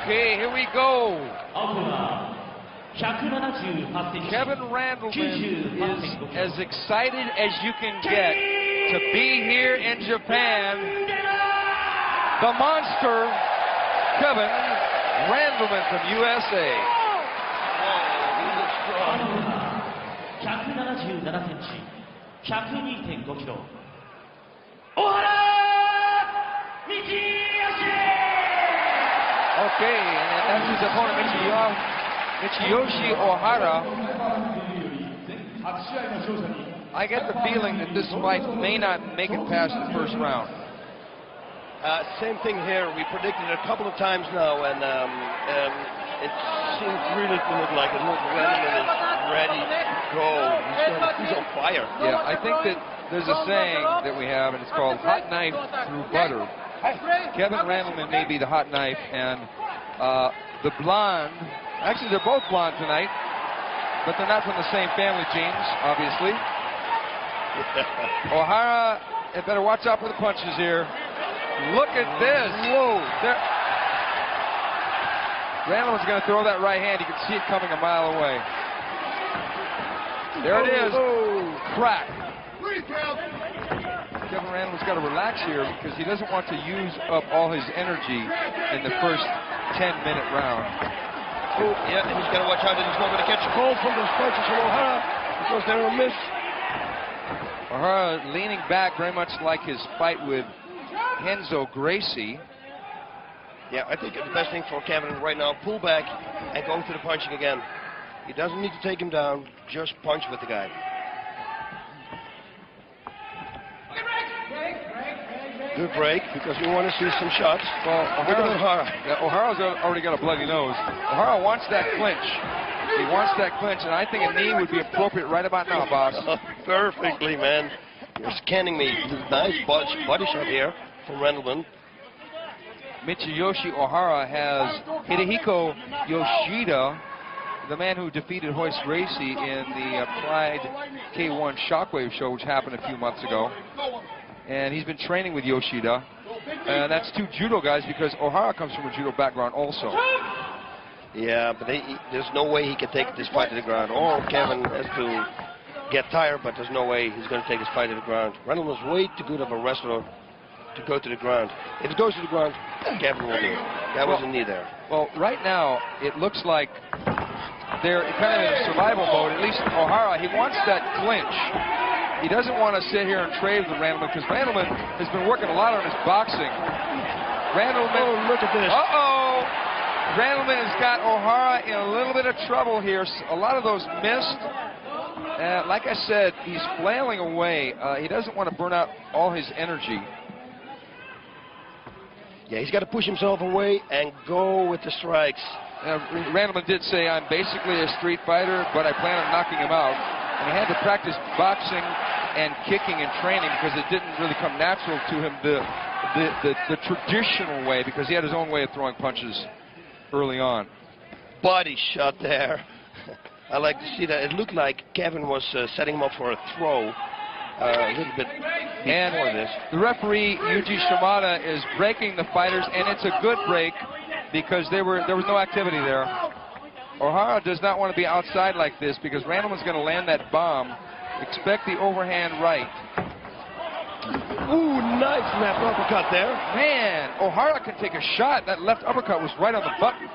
Okay, here we go. Kevin Randleman is as excited as you can get to be here in Japan. The monster, Kevin Randleman from USA. He looks strong. 177 センチ、102.5 キロ。Okay, and that's his opponent, Michiyoshi Ohara. I get the feeling that this fight may not make it past the first round. Same thing here. We predicted it a couple of times now, and it seems really to look like Randleman is ready to go. He's on fire. Yeah, I think that there's a saying that we have, and it's called hot knife through butter. Kevin Randleman may be the hot knife, and the blonde, actually they're both blonde tonight, but they're not from the same family genes, obviously. Ohara, had better watch out for the punches here. Look at this. Whoa. Randleman's going to throw that right hand. You can see it coming a mile away. There it is. Crack. Kevin Randleman's got to relax here because he doesn't want to use up all his energy in the first 10-minute round. Oh, yeah, and he's got to watch out that he's not going to catch a cold from those punches from Ohara because they're a miss. Ohara leaning back very much like his fight with Renzo Gracie. Yeah, I think the best thing for Kevin right now, pull back and go to the punching again. He doesn't need to take him down, just punch with the guy. Good break, because we want to see some shots. Well, Ohara's Ohara. already got a bloody nose. Ohara wants that clinch. He wants that clinch, and I think a knee would be appropriate right about now, boss. Perfectly, man. You're scanning me. Nice body shot here from Randleman. Michiyoshi Ohara has Hidehiko Yoshida, the man who defeated Royce Gracie in the Pride K1 Shockwave show, which happened a few months ago. And he's been training with Yoshida. And that's two judo guys because Ohara comes from a judo background also. Yeah, but there's no way he can take this fight to the ground. Or Kevin has to get tired, but there's no way he's going to take his fight to the ground. Randleman's way too good of a wrestler to go to the ground. If it goes to the ground, Kevin will do it. That was a knee there. Well, right now, it looks like they're kind of in survival mode. At least Ohara, he wants that clinch. He doesn't want to sit here and trade with Randleman because Randleman has been working a lot on his boxing. Randleman, oh, look at this. Uh-oh. Randleman has got Ohara in a little bit of trouble here. A lot of those missed. Like I said, he's flailing away. He doesn't want to burn out all his energy. Yeah, he's got to push himself away and go with the strikes. Randleman did say, I'm basically a street fighter, but I plan on knocking him out. And he had to practice boxing and kicking and training because it didn't really come natural to him the traditional way, because he had his own way of throwing punches early on. Body shot there. I like to see that. It looked like Kevin was setting him up for a throw a little bit before this. The referee, Yuji Shimada, is breaking the fighters, and it's a good break because there was no activity there. Ohara does not want to be outside like this because Randleman's going to land that bomb. Expect the overhand right. Ooh, nice left uppercut there. Man, Ohara can take a shot. That left uppercut was right on the button.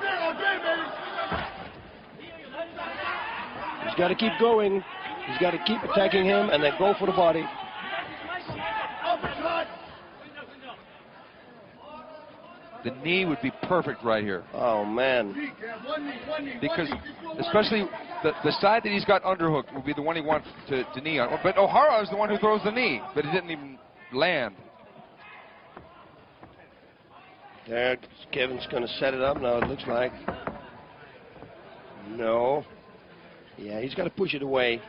He's got to keep going. He's got to keep attacking him and then go for the body. The knee would be perfect right here. Oh, man. Because especially the side that he's got underhooked would be the one he wants to knee on. But Ohara is the one who throws the knee, but it didn't even land. There, Kevin's going to set it up now, it looks like. No. Yeah, he's got to push it away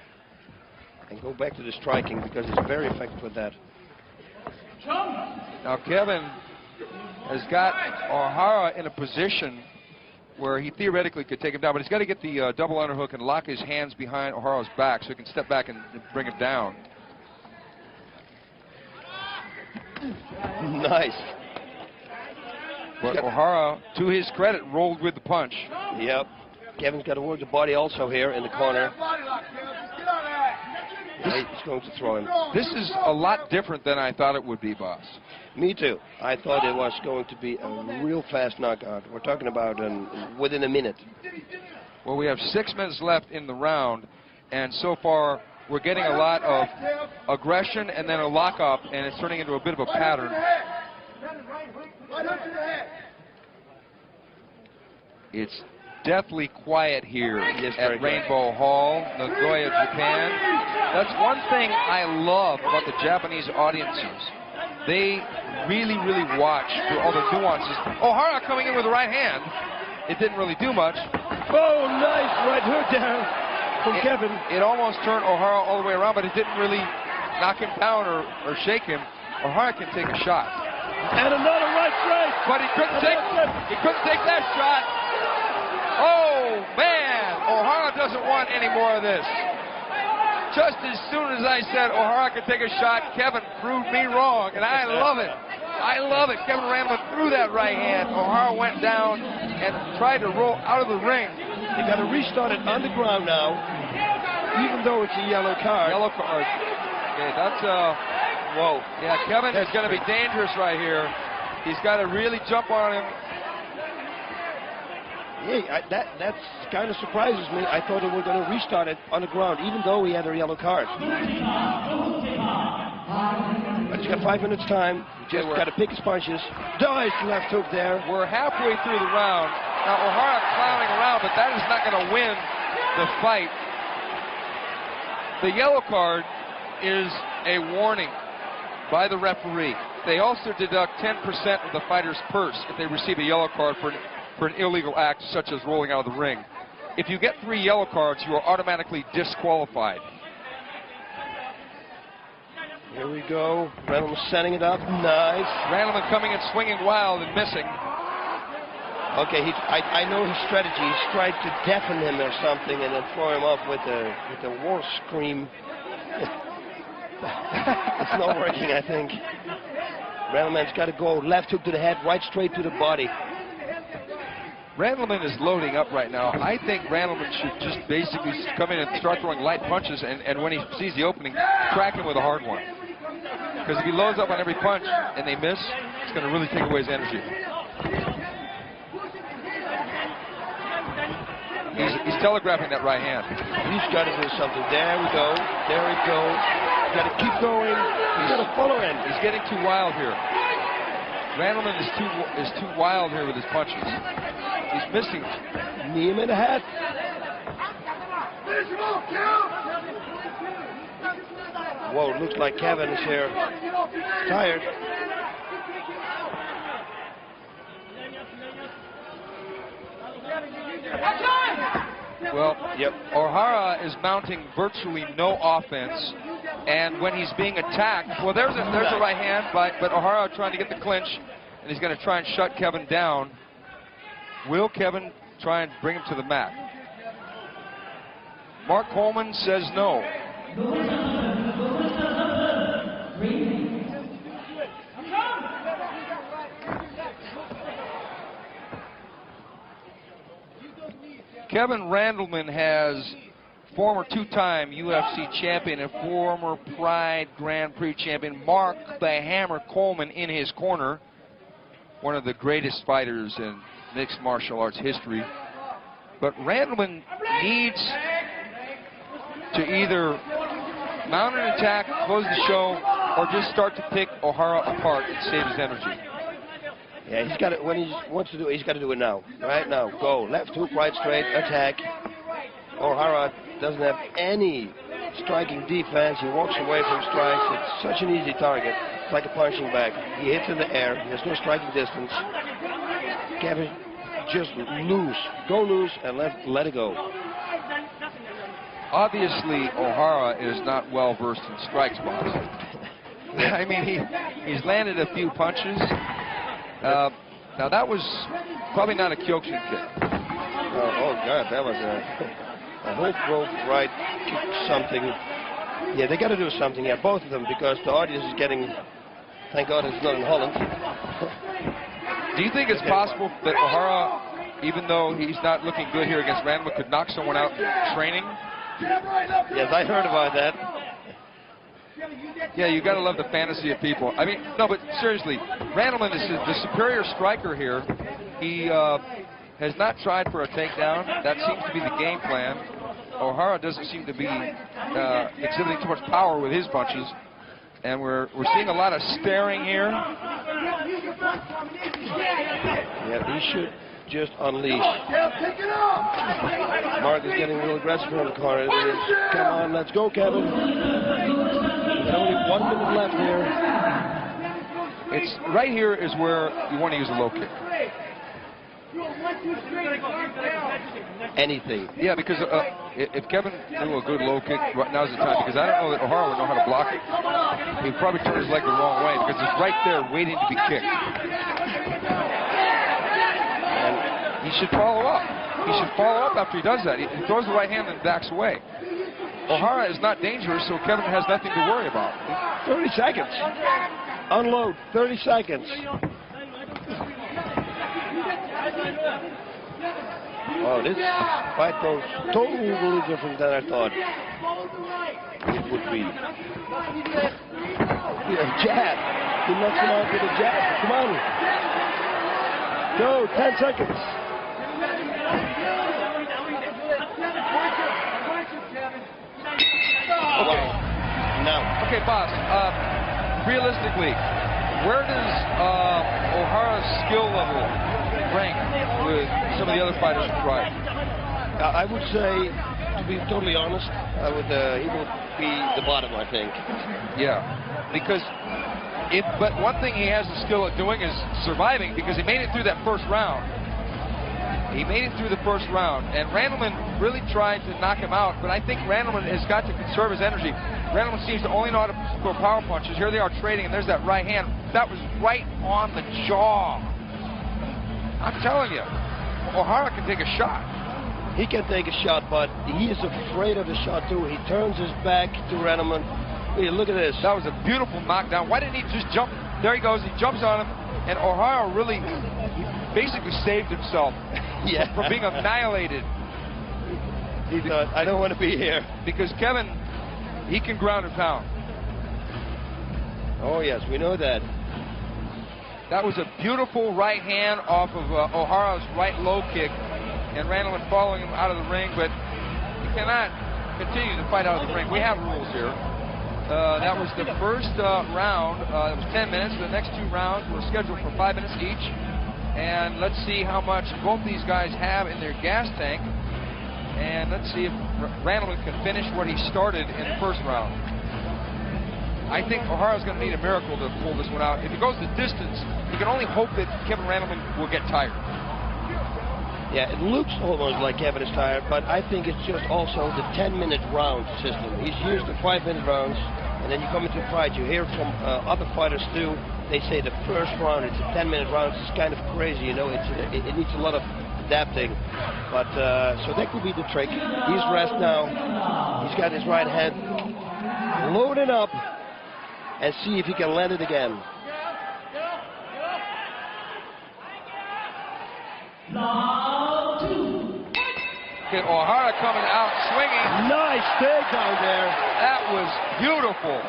and go back to the striking because he's very effective with that. Now Kevin has got Ohara in a position where he theoretically could take him down, but he's got to get the double underhook and lock his hands behind Ohara's back so he can step back and bring him down. Nice. But Ohara, to his credit, rolled with the punch. Yep. Kevin's got to work the body also here in the corner. He's going to throw him. This is a lot different than I thought it would be, boss. Me too. I thought it was going to be a real fast knockout. We're talking about within a minute. Well, we have 6 minutes left in the round, and so far we're getting a lot of aggression and then a lockup, and it's turning into a bit of a pattern. It's deathly quiet here at Rainbow Hall, Nagoya, Japan. That's one thing I love about the Japanese audiences. They really, really watch for all the nuances. Ohara coming in with the right hand. It didn't really do much. Oh, nice right hook down from Kevin. It almost turned Ohara all the way around, but it didn't really knock him down or shake him. Ohara can take a shot. And another right straight. But he couldn't take that shot. Oh, man. Ohara doesn't want any more of this. Just as soon as I said Ohara could take a shot, Kevin proved me wrong, and I love it. I love it. Kevin Randleman threw that right hand. Ohara went down and tried to roll out of the ring. They got to restart it on the ground now, even though it's a yellow card. Yellow card. Okay, that's whoa. Yeah, Kevin is going to be dangerous right here. He's got to really jump on him. Yeah, that kind of surprises me. I thought they were going to restart it on the ground, even though he had a yellow card. But he's got 5 minutes time. Just got to pick his punches. Nice left hook there. We're halfway through the round. Now Ohara clowning around, but that is not going to win the fight. The yellow card is a warning by the referee. They also deduct 10% of the fighter's purse if they receive a yellow card for an illegal act such as rolling out of the ring. If you get 3 yellow cards, you are automatically disqualified. Here we go. Randleman setting it up. Nice. Randleman coming and swinging wild and missing. Okay, I know his strategy. He's tried to deafen him or something and then throw him up with a war scream. It's not working, I think. Randleman's got to go left hook to the head, right straight to the body. Randleman is loading up right now. I think Randleman should just basically come in and start throwing light punches, and when he sees the opening, crack him with a hard one. Because if he loads up on every punch and they miss, it's going to really take away his energy. He's telegraphing that right hand. He's got to do something. There we go. There we go. He's got to keep going. He's got to follow in. He's getting too wild here. Randleman is too wild here with his punches. He's missing. Knee him in the head. Whoa, it looks like Kevin is here. Tired. Well, yep. Ohara is mounting virtually no offense, and when he's being attacked, well, there's a right hand, but Ohara trying to get the clinch, and he's going to try and shut Kevin down. Will Kevin try and bring him to the mat? Mark Coleman says no. Kevin Randleman has former 2-time UFC champion and former Pride Grand Prix champion Mark the Hammer Coleman in his corner. One of the greatest fighters in mixed martial arts history. But Randleman needs to either mount an attack, close the show, or just start to pick Ohara apart and save his energy. Yeah, he's got it. When he wants to do it, he's got to do it now. Right now. Go. Left hook, right straight, attack. Ohara doesn't have any striking defense. He walks away from strikes. It's such an easy target. It's like a punching bag. He hits in the air. There's no striking distance. Kevin, just loose. Go loose and let it go. Obviously, Ohara is not well versed in strikes, boss. I mean, he's landed a few punches. Now that was probably not a Kyokushin kick. Oh God, that was a whole rope right kick something. Yeah, they got to do something here, both of them, because the audience is getting. Thank God it's not in Holland. Do you think it's possible that Ohara, even though he's not looking good here against Randleman, could knock someone out in training? Yes, I heard about that. Yeah, you got to love the fantasy of people. I mean, no, but seriously, Randleman is the superior striker here. He has not tried for a takedown. That seems to be the game plan. Ohara doesn't seem to be exhibiting too much power with his punches. And we're seeing a lot of staring here. Yeah, he should just unleash. Mark is getting real aggressive in the corner. Come on, let's go, Kevin. There's only 1 minute left here. It's right here is where you want to use a low kick. Anything. Yeah, because if Kevin knew a good low kick, now's the time, because I don't know that Ohara would know how to block it. He'd probably turn his leg the wrong way because it's right there waiting to be kicked. And he should follow up. He should follow up after he does that. He throws the right hand and backs away. Ohara is not dangerous, so Kevin has nothing to worry about. 30 seconds. Unload. 30 seconds. Oh, this fight goes totally different than I thought it would be. Yeah, jab. He knocks him out with a jab. Come on. Go. 10 seconds. Okay. Now. Okay, boss. Realistically, where does Ohara's skill level rank with some of the other fighters who tried? I would say, to be totally honest, he would be the bottom, I think. Yeah, because but one thing he has the skill at doing is surviving, because he made it through that first round. He made it through the first round, and Randleman really tried to knock him out, but I think Randleman has got to conserve his energy. Randleman seems to only know how to throw power punches. Here they are trading, and there's that right hand. That was right on the jaw. I'm telling you, Ohara can take a shot. He can take a shot, but he is afraid of the shot too. He turns his back to Randleman. Hey, look at this. That was a beautiful knockdown. Why didn't he just jump? There he goes. He jumps on him, and Ohara really basically saved himself from being annihilated. He thought, I don't want to be here. Because Kevin, he can ground and pound. Oh, yes, we know that. That was a beautiful right hand off of Ohara's right low kick, and Randleman following him out of the ring, but he cannot continue to fight out of the ring. We have rules here. That was the first round. It was 10 minutes. The next two rounds were scheduled for 5 minutes each. And let's see how much both these guys have in their gas tank. And let's see if Randleman can finish what he started in the first round. I think Ohara's going to need a miracle to pull this one out. If he goes the distance, he can only hope that Kevin Randleman will get tired. Yeah, it looks almost like Kevin is tired, but I think it's just also the 10-minute round system. He's used the 5-minute rounds, and then you come into a fight, you hear from other fighters too, they say the first round, it's a 10-minute round. It's kind of crazy, you know, it needs a lot of adapting. But, so that could be the trick. He's rest now. He's got his right hand loaded up, and see if he can land it again. Okay, Ohara coming out swinging. Nice takedown there. That was beautiful.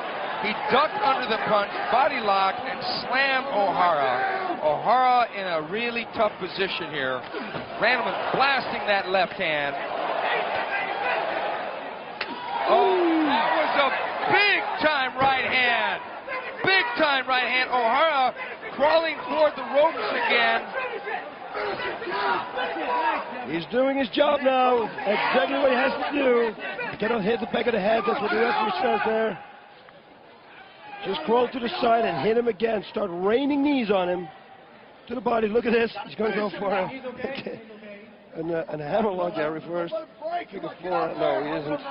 He ducked under the punch, body locked, and slammed Ohara. Ohara in a really tough position here. Randleman blasting that left hand. Oh, that was a big-time right hand. Big-time right hand. Ohara crawling toward the ropes again. He's doing his job now. Exactly what he has to do. He cannot hit the back of the head. That's what the referee says there. Just crawl to the side and hit him again. Start raining knees on him. To the body. Look at this. He's going to go for a hammerlock there reversed. Figure four. No, he isn't.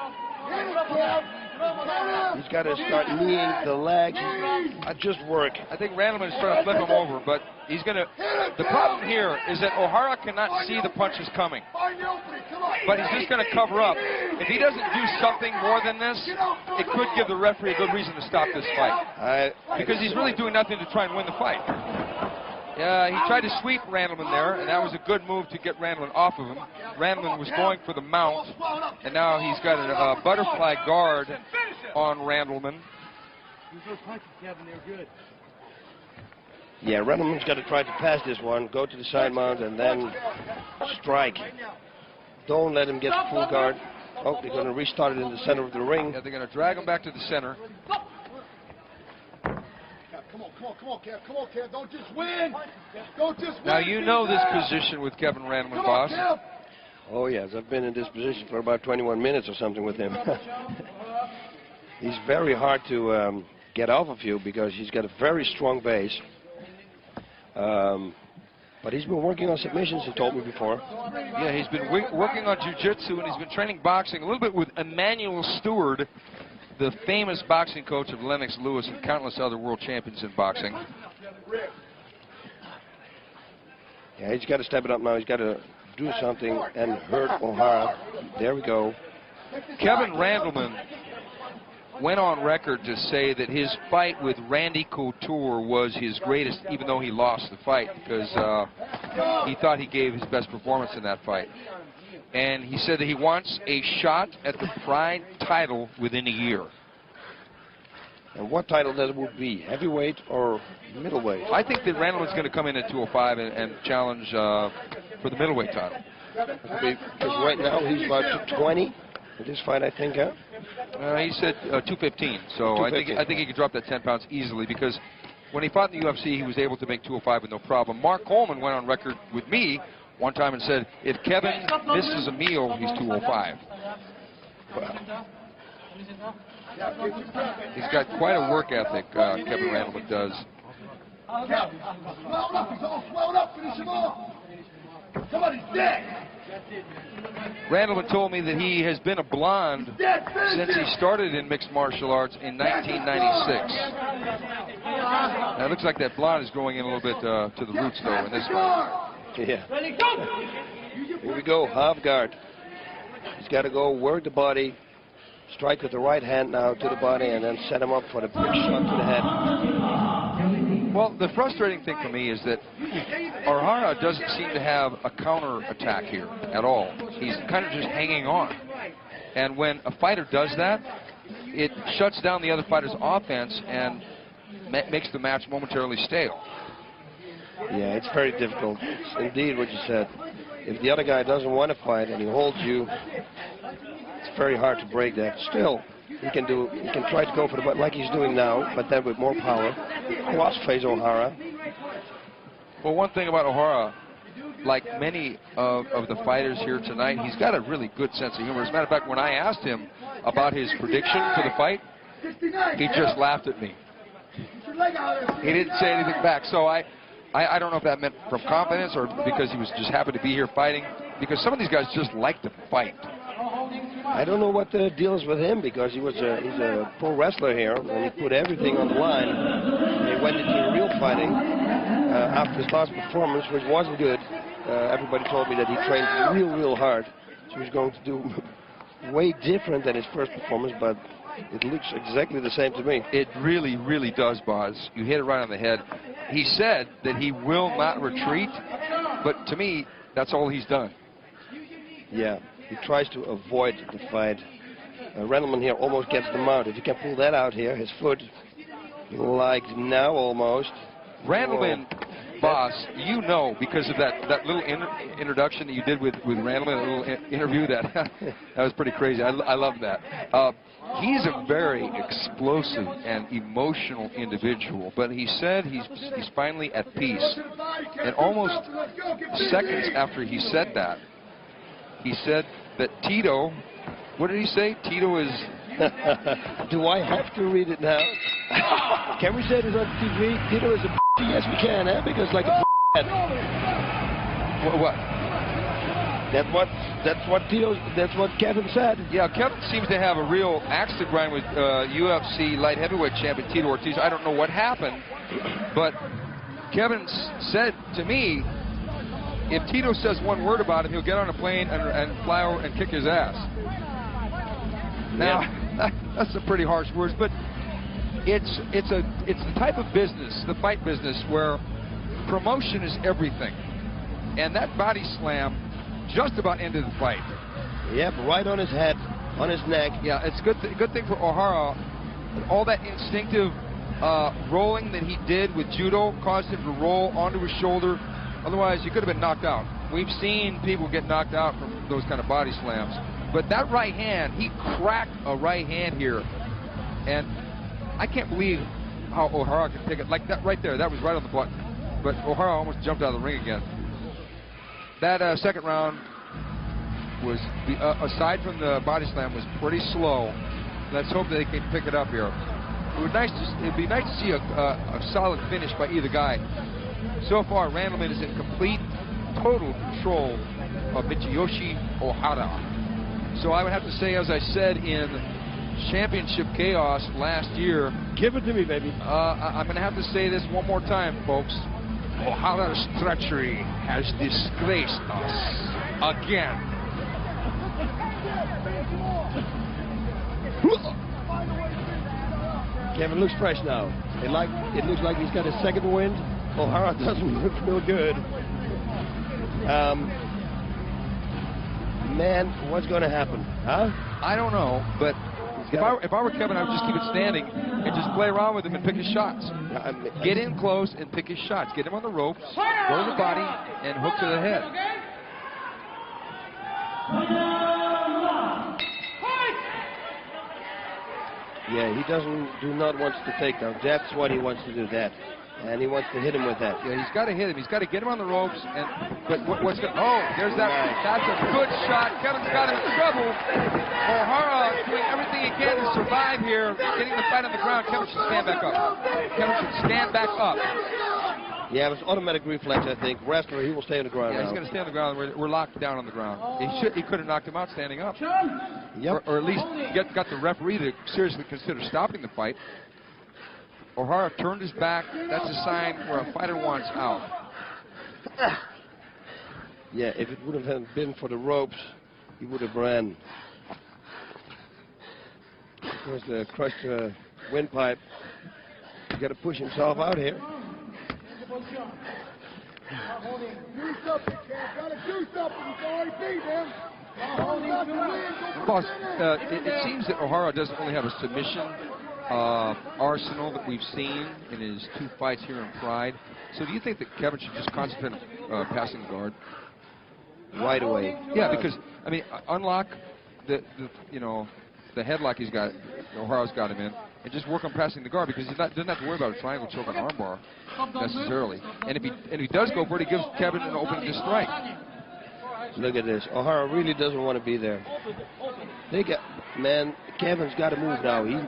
He's got to start kneeing the legs. Just work. I think Randleman is trying to flip him over, but he's going to... The problem here is that Ohara cannot see the punches coming. But he's just going to cover up. If he doesn't do something more than this, it could give the referee a good reason to stop this fight. Because he's really doing nothing to try and win the fight. He tried to sweep Randleman there, and that was a good move to get Randleman off of him. Randleman was going for the mount, and now he's got a butterfly guard on Randleman. Yeah, Randleman's got to try to pass this one, go to the side mount, and then strike. Don't let him get the full guard. Oh, they're going to restart it in the center of the ring. Yeah, they're going to drag him back to the center. Come on, Kev. Don't just win. Now, you know this position with Kevin Randleman, boss. Oh, yes. I've been in this position for about 21 minutes or something with him. He's very hard to get off of you because he's got a very strong base. But he's been working on submissions, he told me before. Yeah, he's been working on jiu-jitsu, and he's been training boxing a little bit with Emmanuel Stewart, the famous boxing coach of Lennox Lewis and countless other world champions in boxing. Yeah, he's got to step it up now. He's got to do something and hurt Ohara. There we go. Kevin Randleman went on record to say that his fight with Randy Couture was his greatest, even though he lost the fight, because he thought he gave his best performance in that fight. And he said that he wants a shot at the Pride title within a year. And what title that would be, heavyweight or middleweight? I think that Randleman's going to come in at 205 and challenge for the middleweight title. Because right now he's about 220 in this fight, I think. He said 215, so 215. I think he could drop that 10 pounds easily, because when he fought in the UFC, he was able to make 205 with no problem. Mark Coleman went on record with me one time and said, if Kevin misses a meal, he's 205. Wow. He's got quite a work ethic, Kevin Randleman does. Somebody's dead. Randleman told me that he has been a blonde since he started in mixed martial arts in 1996. Now, it looks like that blonde is growing in a little bit to the roots, though, in this fight. Yeah. Here we go, half guard. He's got to go work the body, strike with the right hand now to the body, and then set him up for the big shot to the head. Well, the frustrating thing for me is that Ohara doesn't seem to have a counter attack here at all. He's kind of just hanging on. And when a fighter does that, it shuts down the other fighter's offense and makes the match momentarily stale. Yeah, it's very difficult. It's indeed what you said. If the other guy doesn't want to fight and he holds you, it's very hard to break that. Still, he can try to go for the butt like he's doing now, but then with more power. Cross-face Ohara. Well, one thing about Ohara, like many of the fighters here tonight, he's got a really good sense of humor. As a matter of fact, when I asked him about his prediction for the fight, he just laughed at me. He didn't say anything back. So I don't know if that meant from confidence or because he was just happy to be here fighting, because some of these guys just like to fight. I don't know what the deal is with him, because he's a pro wrestler here, and he put everything on the line. He went into real fighting after his last performance, which wasn't good. Everybody told me that he trained real hard, so he's going to do way different than his first performance, but it looks exactly the same to me. It really does, Boz. You hit it right on the head. He said that he will not retreat, but to me, that's all he's done. Yeah, he tries to avoid the fight. Randleman here almost gets the mount. If you can pull that out here, his foot, like now almost. Randleman, boss, you know, because of that little introduction that you did with Randleman, a little interview, that was pretty crazy. I love that. He's a very explosive and emotional individual, but he said he's finally at peace. And almost seconds after he said that, he said that Tito, what did he say? Tito is... Do I have to read it now? Can we say this on TV? Tito is a yes, we can, because like a What? That's what Kevin said. Yeah, Kevin seems to have a real axe to grind with UFC light heavyweight champion Tito Ortiz. I don't know what happened, but Kevin said to me, if Tito says one word about him, he'll get on a plane and fly over and kick his ass. Now, that's some pretty harsh words, but it's the type of business, the fight business, where promotion is everything. And that body slam just about ended the fight. Yep, right on his head, on his neck. Yeah, it's good thing for Ohara. All that instinctive rolling that he did with judo caused him to roll onto his shoulder. Otherwise, he could have been knocked out. We've seen people get knocked out from those kind of body slams. But that right hand, he cracked a right hand here. And I can't believe how Ohara can take it like that right there. That was right on the button. But Ohara almost jumped out of the ring again. That second round was, aside from the body slam, was pretty slow. Let's hope that they can pick it up here. It'd be nice to see a solid finish by either guy. So far, Randleman is in complete, total control of Michiyoshi Ohara. So I would have to say, as I said in Championship Chaos last year, give it to me, baby. I'm going to have to say this one more time, folks. Ohara's treachery has disgraced us again. Kevin looks fresh now. It looks like he's got a second wind. Ohara doesn't look real good. Man, what's going to happen? Huh? I don't know, but if I were Kevin, I would just keep it standing and just play around with him and pick his shots. Get in close and pick his shots. Get him on the ropes, go to the body, and hook to the head. Yeah, he do not want to take down. That's what he wants to do, that. And he wants to hit him with that. Yeah, he's got to hit him. He's got to get him on the ropes. But what's going? Oh, there's that. That's a good shot. Kevin's got him in trouble. Ohara doing everything he can to survive here, getting the fight on the ground. Kevin should stand back up. Kevin should stand back up. Yeah, it was automatic reflex, I think. Wrestler, he will stay on the ground. Yeah, now. he's going to stay on the ground. We're locked down on the ground. He could have knocked him out standing up. Yep. Or at least got the referee to seriously consider stopping the fight. Ohara turned his back. That's a sign where a fighter wants out. Yeah, if it would have been for the ropes, he would have ran. Of course, the crushed windpipe. He's got to push himself out here. Do something, Cam. Gotta do something. He's already beat him. Boss, it seems that Ohara doesn't only have a submission arsenal that we've seen in his 2 fights here in Pride. So do you think that Kevin should just concentrate on passing the guard right away? Yeah, because I mean, unlock the headlock he's got. Ohara's got him in, and just work on passing the guard because he doesn't have to worry about a triangle choke and armbar necessarily. And if he does go for it, he gives Kevin an opening to strike. Look at this. Ohara really doesn't want to be there. Man, Kevin's got to move now. He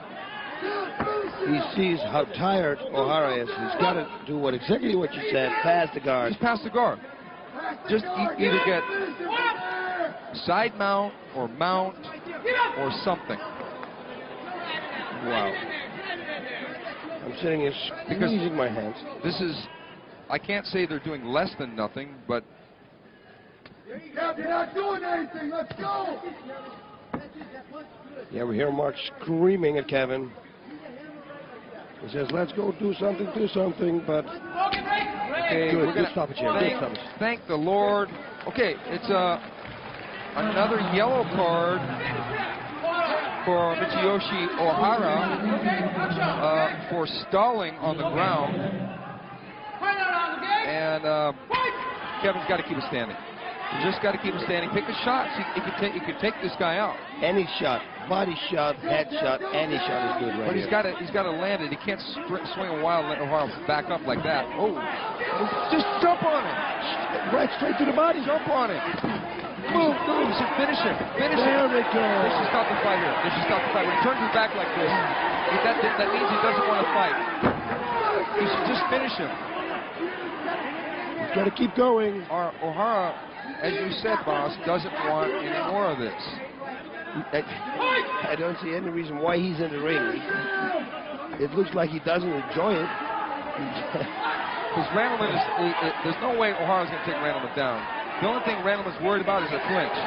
sees how tired Ohara is. He's got to do exactly what you said, pass the guard. Just pass the guard. Just either get side mount or something. Wow. I'm sitting here squeezing my hands. This is, I can't say they're doing less than nothing, but... You're not doing anything. Let's go. Yeah, we hear Mark screaming at Kevin. He says, let's go do something, but... Okay, good, we're going stop it, Jim. Thank the Lord. Okay, it's another yellow card for Michiyoshi Ohara for stalling on the ground. And Kevin's got to keep it standing. You just got to keep him standing. Pick his shots. He can take this guy out. Any shot, body shot, head shot, any shot is good right here. But he's got to land it. He can't swing a while and let Ohara back up like that. Oh, just jump on him. Right straight to the body. Jump on him. Move. Finish him. Finish him. There we go. They should stop the fight here. They should stop the fight. When he turns his back like this, that means he doesn't want to fight. He should just finish him. He's got to keep going. Ohara, as you said, boss, doesn't want any more of this. I don't see any reason why he's in the ring. It looks like he doesn't enjoy it. Because Randleman there's no way Ohara's going to take Randleman down. The only thing Randleman's worried about is a clinch.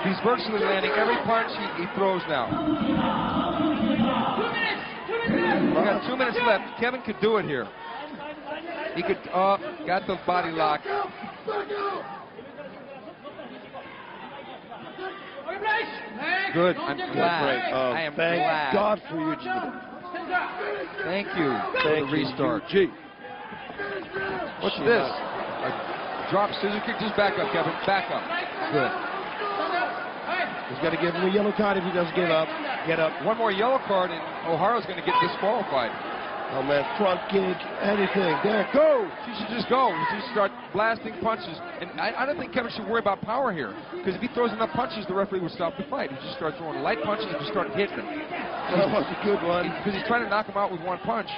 He's virtually landing every punch he throws now. We got 2 minutes left. Kevin could do it here. He could, got the body lock. Good. I'm glad. I am thank glad. God for you, G. Thank you for Thank the restart. you, G. What's this? A drop scissor kick. Just back up, Kevin. Back up. Good. He's got to give him a yellow card if he doesn't give up. Get up. One more yellow card, and Ohara's going to get disqualified. Oh, man, front kick, anything. There, go! She should just go. She should start blasting punches. And I don't think Kevin should worry about power here. Because if he throws enough punches, the referee would stop the fight. He just start throwing light punches and just start hitting him. That was a good one. Because he's trying to knock him out with one punch.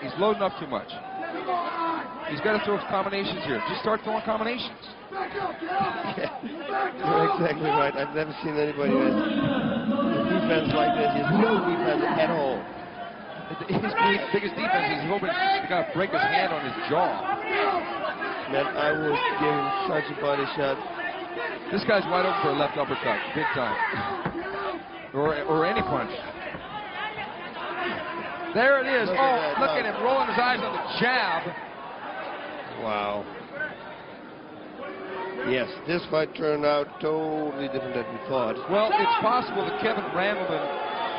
He's loading up too much. He's got to throw combinations here. Just start throwing combinations. Yeah, you're exactly right. I've never seen anybody with defense like this. He has no defense at all. His biggest defense is he's hoping to kind of break his hand on his jaw. Man, I would give him such a body shot. This guy's wide open for a left uppercut, big time. Or any punch. There it is. Look at him rolling his eyes on the jab. Wow. Yes, this fight turned out totally different than we thought. Well, it's possible that Kevin Randleman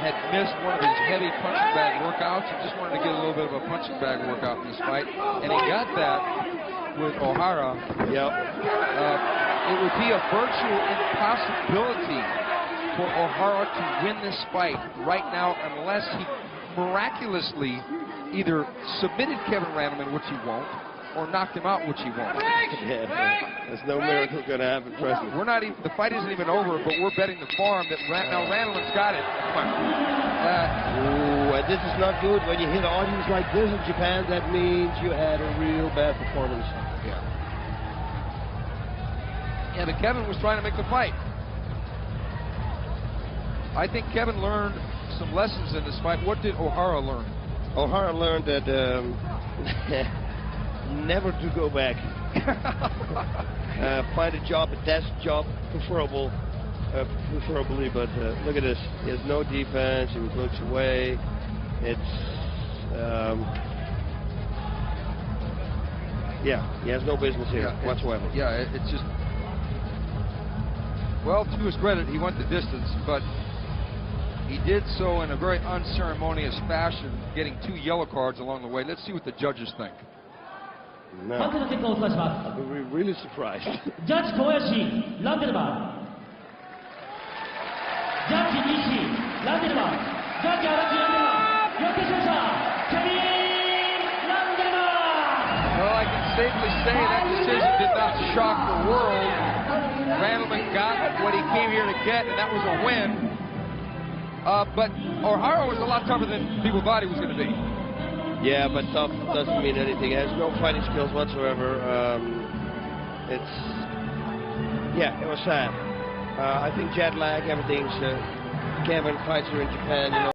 had missed one of his heavy punching bag workouts and just wanted to get a little bit of a punching bag workout in this fight. And he got that with Ohara. Yep. It would be a virtual impossibility for Ohara to win this fight right now unless he miraculously either submitted Kevin Randleman, which he won't, or knocked him out, which he won't. Yeah, there's no miracle going to happen, trust me. We're not even, the fight isn't even over, but we're betting the farm that now Randleman's got it. Ooh, and this is not good. When you hit an audience like this in Japan, that means you had a real bad performance. Yeah, but Kevin was trying to make the fight. I think Kevin learned some lessons in this fight. What did Ohara learn? Ohara learned that never to go back. Find a job, a desk job, preferably. But look at this. He has no defense. He looks away. It's yeah. He has no business here whatsoever. Yeah, it's just. Well, to his credit, he went the distance, but he did so in a very unceremonious fashion, getting 2 yellow cards along the way. Let's see what the judges think. No. We're really surprised. Judge Kobayashi, Randleman. Judge Nishi, Randleman. Judge Arashi, Randleman. Kevin Randleman. Well, I can safely say that decision did not shock the world. Randleman got what he came here to get, and that was a win. But Ohara was a lot tougher than people thought he was going to be. Yeah, but tough doesn't mean anything. He has no fighting skills whatsoever. It was sad. I think jet lag, everything's. Kevin fights here in Japan, you know.